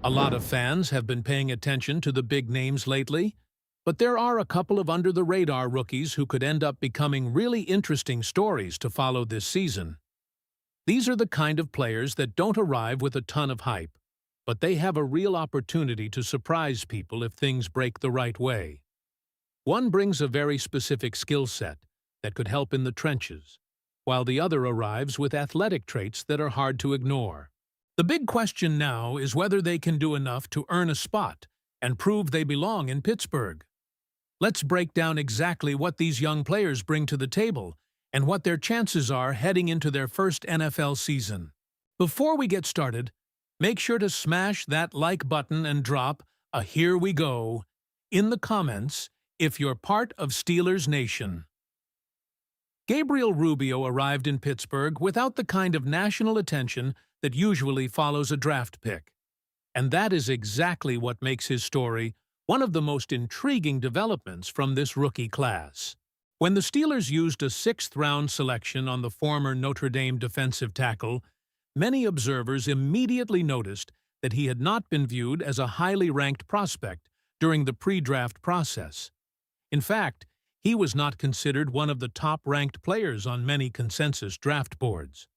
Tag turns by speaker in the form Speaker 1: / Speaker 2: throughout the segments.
Speaker 1: A lot of fans have been paying attention to the big names lately, but there are a couple of under-the-radar rookies who could end up becoming really interesting stories to follow this season. These are the kind of players that don't arrive with a ton of hype, but they have a real opportunity to surprise people if things break the right way. One brings a very specific skill set that could help in the trenches, while the other arrives with athletic traits that are hard to ignore. The big question now is whether they can do enough to earn a spot and prove they belong in Pittsburgh. Let's break down exactly what these young players bring to the table and what their chances are heading into their first NFL season. Before we get started, make sure to smash that like button and drop a "Here we go" in the comments if you're part of Steelers Nation. Gabriel Rubio arrived in Pittsburgh without the kind of national attention that usually follows a draft pick. And that is exactly what makes his story one of the most intriguing developments from this rookie class. When the Steelers used a sixth-round selection on the former Notre Dame defensive tackle, many observers immediately noticed that he had not been viewed as a highly ranked prospect during the pre-draft process. In fact, he was not considered one of the top-ranked players on many consensus draft boards.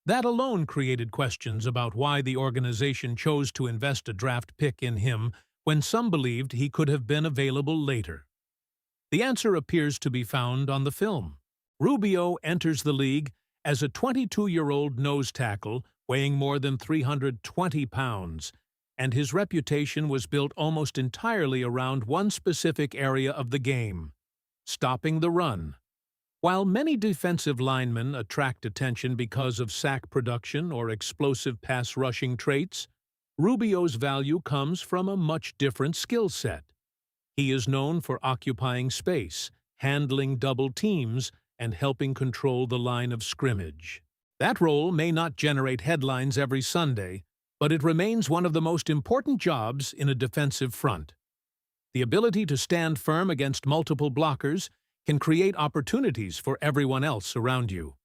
Speaker 1: That alone created questions about why the organization chose to invest a draft pick in him when some believed he could have been available later. The answer appears to be found on the film. Rubio enters the league as a 22-year-old nose tackle weighing more than 320 pounds, and his reputation was built almost entirely around one specific area of the game: stopping the run. While many defensive linemen attract attention because of sack production or explosive pass-rushing traits, Rubio's value comes from a much different skill set. He is known for occupying space, handling double teams, and helping control the line of scrimmage. That role may not generate headlines every Sunday, but it remains one of the most important jobs in a defensive front. The ability to stand firm against multiple blockers can create opportunities for everyone else around you.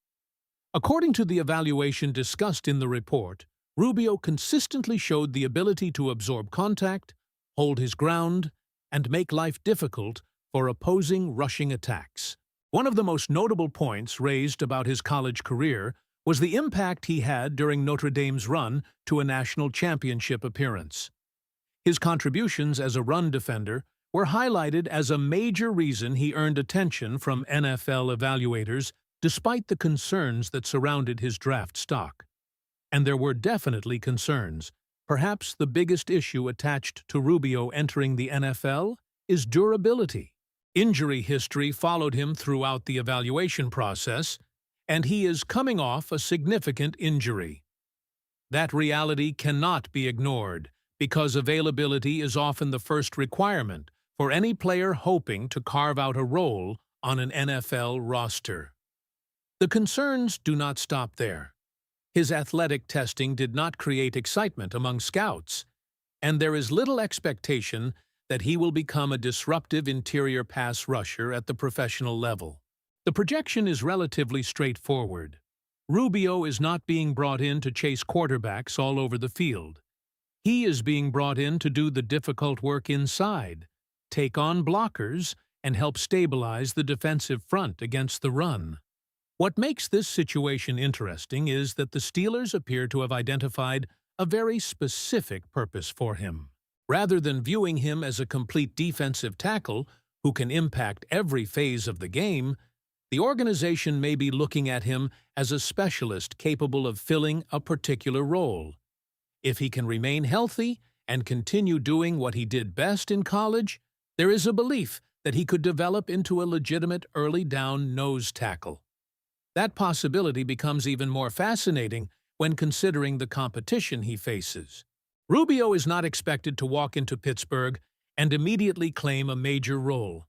Speaker 1: According to the evaluation discussed in the report, Rubio consistently showed the ability to absorb contact, hold his ground, and make life difficult for opposing rushing attacks. One of the most notable points raised about his college career was the impact he had during Notre Dame's run to a national championship appearance. His contributions as a run defender were highlighted as a major reason he earned attention from NFL evaluators despite the concerns that surrounded his draft stock. And there were definitely concerns. Perhaps the biggest issue attached to Rubio entering the NFL is durability. Injury history followed him throughout the evaluation process, and he is coming off a significant injury. That reality cannot be ignored, because availability is often the first requirement for any player hoping to carve out a role on an NFL roster. The concerns do not stop there. His athletic testing did not create excitement among scouts, and there is little expectation that he will become a disruptive interior pass rusher at the professional level. The projection is relatively straightforward. Rubio is not being brought in to chase quarterbacks all over the field. He is being brought in to do the difficult work inside, take on blockers, and help stabilize the defensive front against the run. What makes this situation interesting is that the Steelers appear to have identified a very specific purpose for him. Rather than viewing him as a complete defensive tackle who can impact every phase of the game, the organization may be looking at him as a specialist capable of filling a particular role. If he can remain healthy and continue doing what he did best in college, there is a belief that he could develop into a legitimate early-down nose tackle. That possibility becomes even more fascinating when considering the competition he faces. Rubio is not expected to walk into Pittsburgh and immediately claim a major role.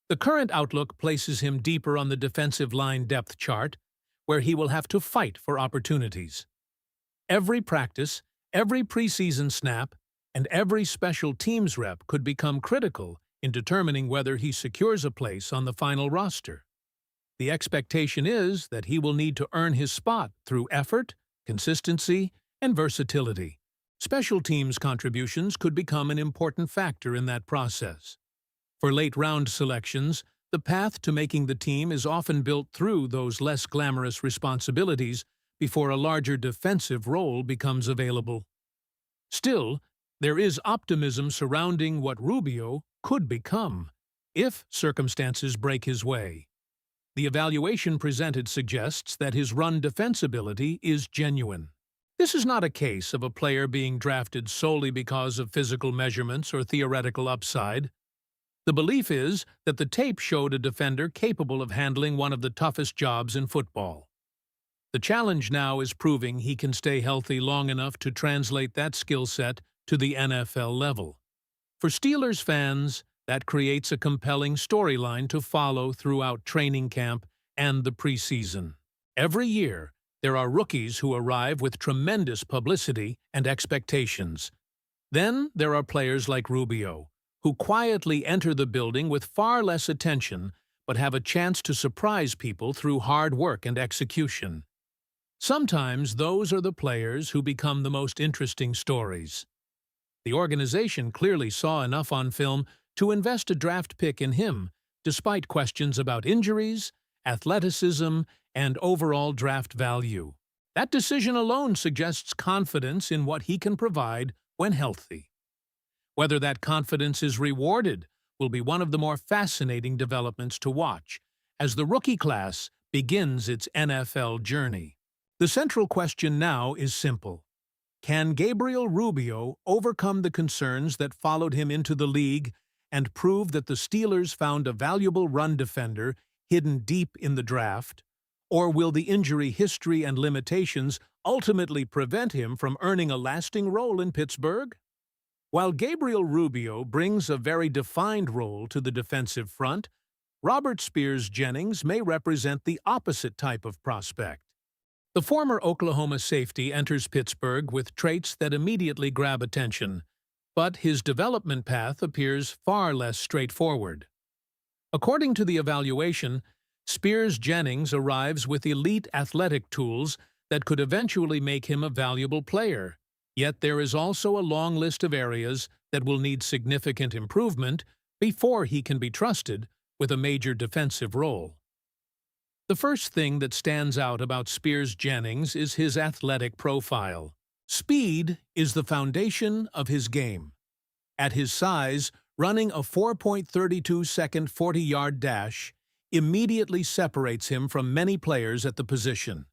Speaker 1: The current outlook places him deeper on the defensive line depth chart, where he will have to fight for opportunities. Every practice, every preseason snap, and every special teams rep could become critical in determining whether he secures a place on the final roster. The expectation is that he will need to earn his spot through effort, consistency, and versatility. Special teams contributions could become an important factor in that process. For late-round selections, the path to making the team is often built through those less glamorous responsibilities before a larger defensive role becomes available. Still, there is optimism surrounding what Rubio could become, if circumstances break his way. The evaluation presented suggests that his run defense ability is genuine. This is not a case of a player being drafted solely because of physical measurements or theoretical upside. The belief is that the tape showed a defender capable of handling one of the toughest jobs in football. The challenge now is proving he can stay healthy long enough to translate that skill set to the NFL level. For Steelers fans, that creates a compelling storyline to follow throughout training camp and the preseason. Every year, there are rookies who arrive with tremendous publicity and expectations. Then there are players like Rubio, who quietly enter the building with far less attention but have a chance to surprise people through hard work and execution. Sometimes those are the players who become the most interesting stories. The organization clearly saw enough on film to invest a draft pick in him, despite questions about injuries, athleticism, and overall draft value. That decision alone suggests confidence in what he can provide when healthy. Whether that confidence is rewarded will be one of the more fascinating developments to watch as the rookie class begins its NFL journey. The central question now is simple. Can Gabriel Rubio overcome the concerns that followed him into the league and prove that the Steelers found a valuable run defender hidden deep in the draft? Or will the injury history and limitations ultimately prevent him from earning a lasting role in Pittsburgh? While Gabriel Rubio brings a very defined role to the defensive front, Robert Spears Jennings may represent the opposite type of prospect. The former Oklahoma safety enters Pittsburgh with traits that immediately grab attention, but his development path appears far less straightforward. According to the evaluation, Spears Jennings arrives with elite athletic tools that could eventually make him a valuable player. Yet there is also a long list of areas that will need significant improvement before he can be trusted with a major defensive role. The first thing that stands out about Spears Jennings is his athletic profile. Speed is the foundation of his game. At his size, running a 4.32-second 40-yard dash immediately separates him from many players at the position.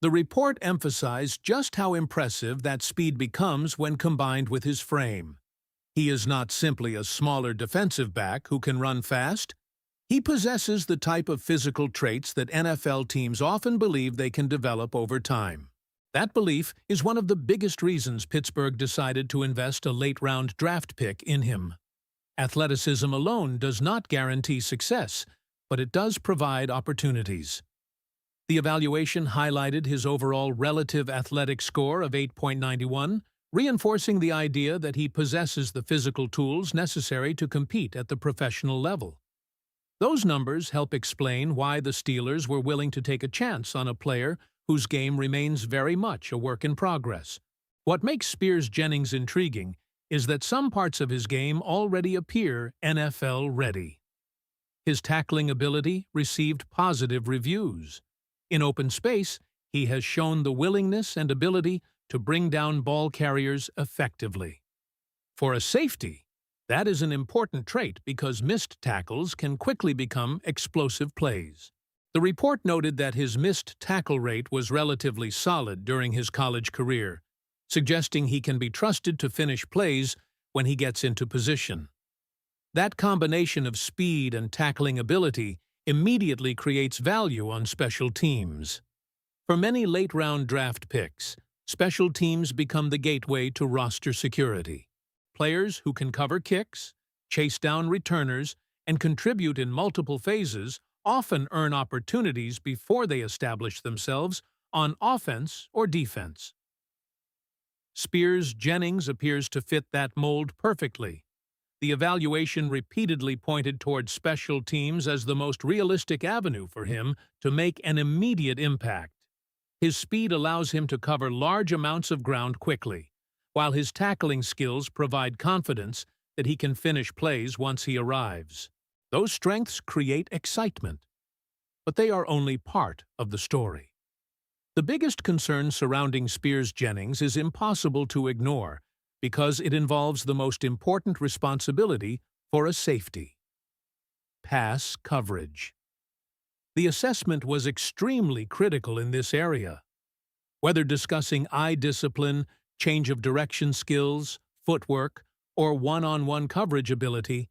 Speaker 1: The report emphasized just how impressive that speed becomes when combined with his frame. He is not simply a smaller defensive back who can run fast. He possesses the type of physical traits that NFL teams often believe they can develop over time. That belief is one of the biggest reasons Pittsburgh decided to invest a late-round draft pick in him. Athleticism alone does not guarantee success, but it does provide opportunities. The evaluation highlighted his overall relative athletic score of 8.91, reinforcing the idea that he possesses the physical tools necessary to compete at the professional level. Those numbers help explain why the Steelers were willing to take a chance on a player whose game remains very much a work in progress. What makes Spears Jennings intriguing is that some parts of his game already appear NFL-ready. His tackling ability received positive reviews. In open space, he has shown the willingness and ability to bring down ball carriers effectively. For a safety, that is an important trait because missed tackles can quickly become explosive plays. The report noted that his missed tackle rate was relatively solid during his college career, suggesting he can be trusted to finish plays when he gets into position. That combination of speed and tackling ability immediately creates value on special teams. For many late-round draft picks, special teams become the gateway to roster security. Players who can cover kicks, chase down returners, and contribute in multiple phases often earn opportunities before they establish themselves on offense or defense. Spears Jennings appears to fit that mold perfectly. The evaluation repeatedly pointed toward special teams as the most realistic avenue for him to make an immediate impact. His speed allows him to cover large amounts of ground quickly, while his tackling skills provide confidence that he can finish plays once he arrives. Those strengths create excitement, but they are only part of the story. The biggest concern surrounding Spears-Jennings is impossible to ignore because it involves the most important responsibility for a safety: pass coverage. The assessment was extremely critical in this area. Whether discussing eye discipline, change of direction skills, footwork, or one-on-one coverage ability,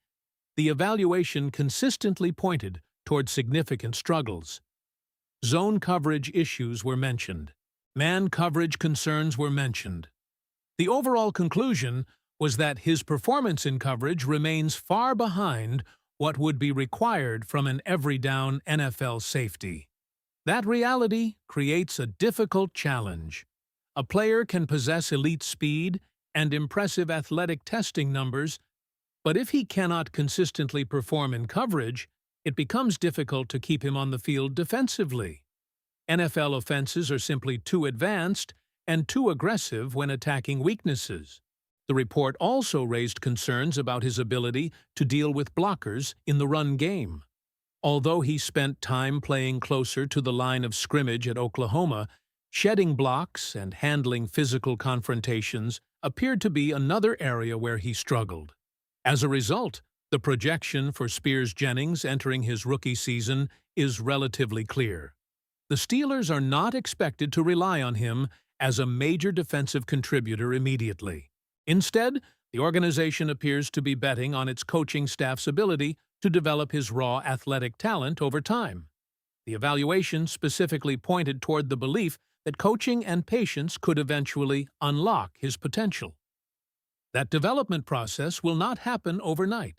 Speaker 1: the evaluation consistently pointed toward significant struggles. Zone coverage issues were mentioned. Man coverage concerns were mentioned. The overall conclusion was that his performance in coverage remains far behind what would be required from an every-down NFL safety. That reality creates a difficult challenge. A player can possess elite speed and impressive athletic testing numbers, but if he cannot consistently perform in coverage, it becomes difficult to keep him on the field defensively. NFL offenses are simply too advanced and too aggressive when attacking weaknesses. The report also raised concerns about his ability to deal with blockers in the run game. Although he spent time playing closer to the line of scrimmage at Oklahoma, shedding blocks and handling physical confrontations appeared to be another area where he struggled. As a result, the projection for Spears-Jennings entering his rookie season is relatively clear. The Steelers are not expected to rely on him as a major defensive contributor immediately. Instead, the organization appears to be betting on its coaching staff's ability to develop his raw athletic talent over time. The evaluation specifically pointed toward the belief that coaching and patience could eventually unlock his potential. That development process will not happen overnight.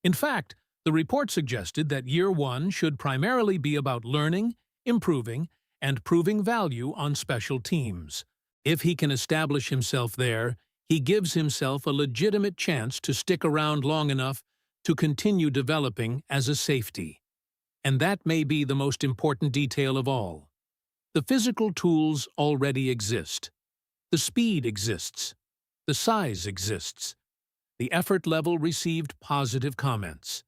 Speaker 1: In fact, the report suggested that year one should primarily be about learning, improving, and proving value on special teams. If he can establish himself there, he gives himself a legitimate chance to stick around long enough to continue developing as a safety. And that may be the most important detail of all. The physical tools already exist. The speed exists. The size exists. The effort level received positive comments.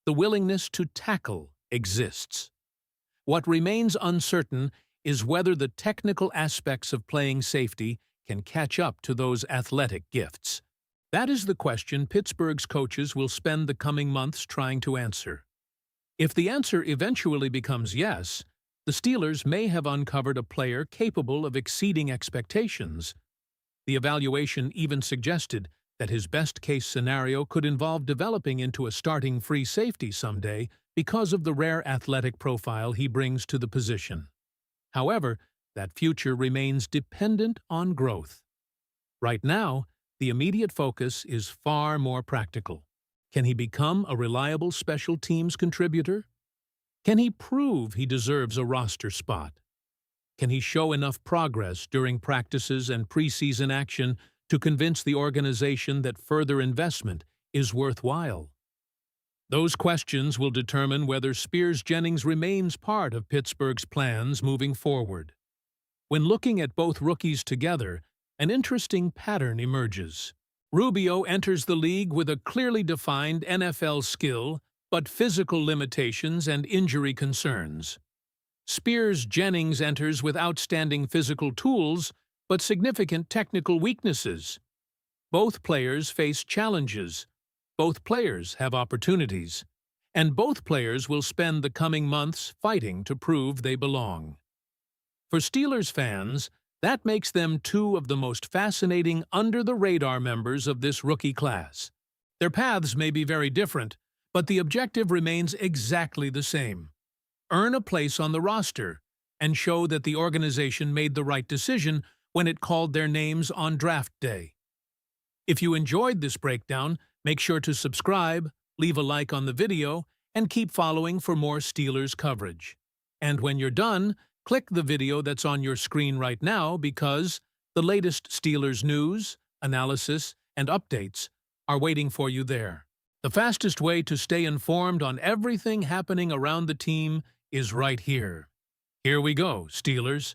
Speaker 1: The willingness to tackle exists. What remains uncertain is whether the technical aspects of playing safety can catch up to those athletic gifts. That is the question Pittsburgh's coaches will spend the coming months trying to answer. If the answer eventually becomes yes, the Steelers may have uncovered a player capable of exceeding expectations. The evaluation even suggested that his best-case scenario could involve developing into a starting free safety someday because of the rare athletic profile he brings to the position. However, that future remains dependent on growth. Right now, the immediate focus is far more practical. Can he become a reliable special teams contributor? Can he prove he deserves a roster spot? Can he show enough progress during practices and preseason action to convince the organization that further investment is worthwhile? Those questions will determine whether Spears-Jennings remains part of Pittsburgh's plans moving forward. When looking at both rookies together, an interesting pattern emerges. Rubio enters the league with a clearly defined NFL skill, but physical limitations and injury concerns. Spears-Jennings enters with outstanding physical tools, but significant technical weaknesses. Both players face challenges. Both players have opportunities. And both players will spend the coming months fighting to prove they belong. For Steelers fans, that makes them two of the most fascinating under-the-radar members of this rookie class. Their paths may be very different, but the objective remains exactly the same: earn a place on the roster and show that the organization made the right decision when it called their names on draft day. If you enjoyed this breakdown, make sure to subscribe, leave a like on the video, and keep following for more Steelers coverage. And when you're done, click the video that's on your screen right now because the latest Steelers news, analysis, and updates are waiting for you there. The fastest way to stay informed on everything happening around the team is right here. Here we go, Steelers.